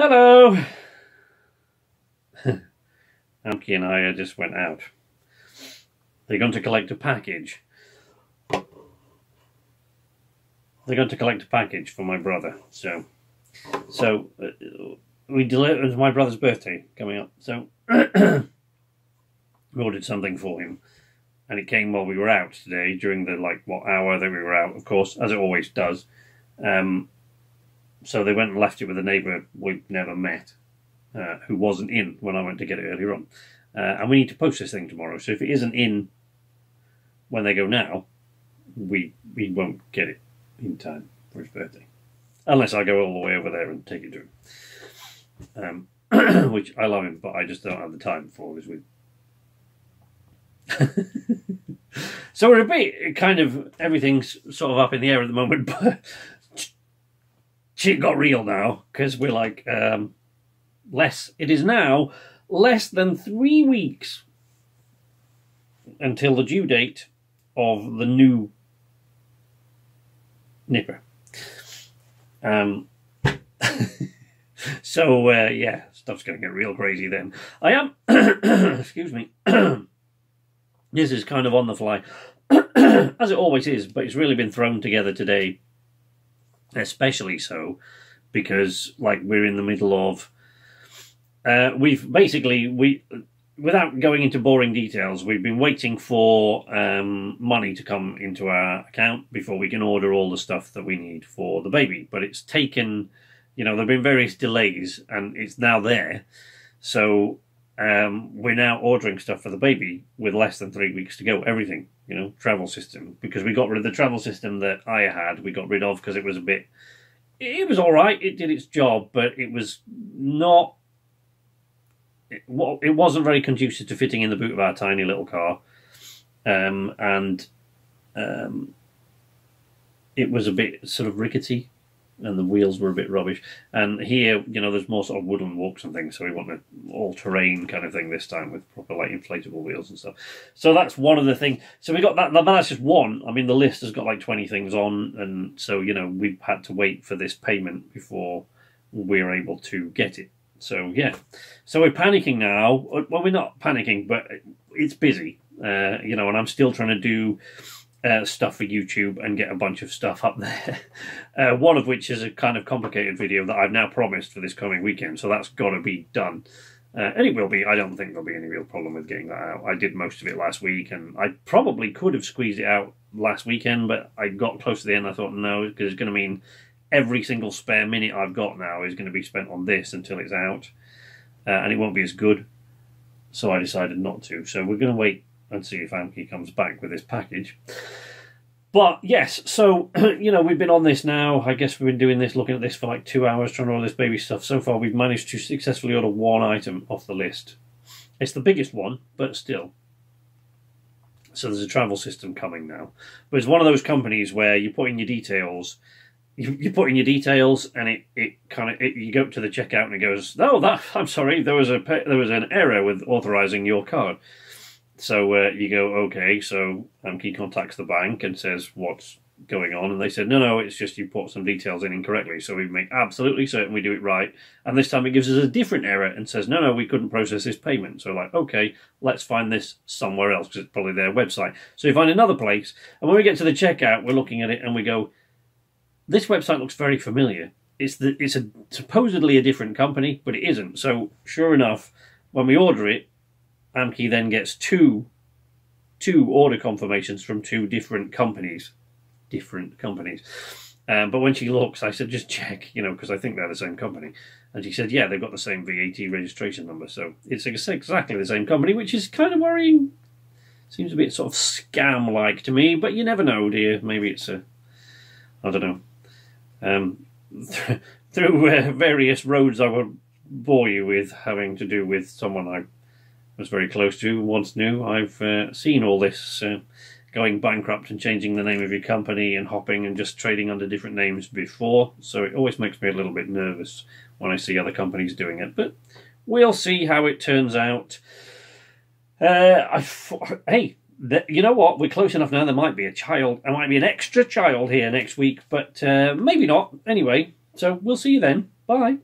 Hello! Amki and I just went out. They're going to collect a package. They're going to collect a package for my brother. So we delivered. It was my brother's birthday coming up. So we ordered something for him, and it came while we were out today during the hour that we were out. Of course, as it always does. So they went and left it with a neighbour we've never met, who wasn't in when I went to get it earlier on. And we need to post this thing tomorrow. So if it isn't in when they go now, we won't get it in time for his birthday. Unless I go all the way over there and take it to him. Which I love him, but I just don't have the time for this week. So we're a bit kind of, everything's sort of up in the air at the moment, but shit got real now, because we're like, it is now less than 3 weeks until the due date of the new nipper. So, yeah, stuff's going to get real crazy then. I am, excuse me, this is kind of on the fly, as it always is, but it's really been thrown together today. Especially so because we're in the middle of without going into boring details, we've been waiting for money to come into our account before we can order all the stuff that we need for the baby. But it's taken, there have been various delays, and it's now there. So we're now ordering stuff for the baby with less than 3 weeks to go. Everything, travel system, because we got rid of the travel system that I had. We got rid of because it was it was all right. It did its job, but it was not. It wasn't very conducive to fitting in the boot of our tiny little car, and it was a bit sort of rickety. And the wheels were a bit rubbish. And here, there's more sort of woodland walks and things, so we want an all-terrain kind of thing this time with proper, inflatable wheels and stuff. So that's one of the things. So we got that, but that's just one. I mean, the list has got 20 things on, and so, we've had to wait for this payment before we're able to get it. So, yeah. So we're panicking now. Well, we're not panicking, but it's busy, and I'm still trying to do stuff for YouTube and get a bunch of stuff up there. One of which is a kind of complicated video that I've now promised for this coming weekend, so that's got to be done. And it will be. I don't think there'll be any real problem with getting that out. I did most of it last week, and I probably could have squeezed it out last weekend, but I got close to the end. I thought, no, because it's going to mean every single spare minute I've got now is going to be spent on this until it's out, and it won't be as good. So I decided not to. So we're going to wait and see if Amki comes back with this package. But yes, so, we've been on this now. I guess we've been doing this, looking at this for 2 hours, trying to order this baby stuff. So far, we've managed to successfully order one item off the list. It's the biggest one, but still. So there's a travel system coming now. But it's one of those companies where you put in your details, you put in your details, and you go up to the checkout and it goes, oh, I'm sorry, there was an error with authorizing your card. So you go, okay, so Amki contacts the bank and says, what's going on? And they said, no, it's just you put some details in incorrectly. So we make absolutely certain we do it right. And this time it gives us a different error and says, no, we couldn't process this payment. So okay, let's find this somewhere else, because it's probably their website. So we find another place. And when we get to the checkout, we're looking at it and we go, this website looks very familiar. It's supposedly a different company, but it isn't. So sure enough, when we order it, Amki then gets two order confirmations from two different companies. But when she looks, I said, just check, because I think they're the same company. And she said, yeah, they've got the same VAT registration number. So it's exactly the same company, which is kind of worrying. Seems a bit sort of scam-like to me, but you never know, dear. Maybe it's I don't know. Through various roads I won't bore you with, having to do with someone I was very close to, once knew. I've seen all this going bankrupt and changing the name of your company and hopping and just trading under different names before, so it always makes me a little bit nervous when I see other companies doing it, but we'll see how it turns out. Hey, you know what, we're close enough now, there might be an extra child here next week, but maybe not. Anyway, so we'll see you then. Bye.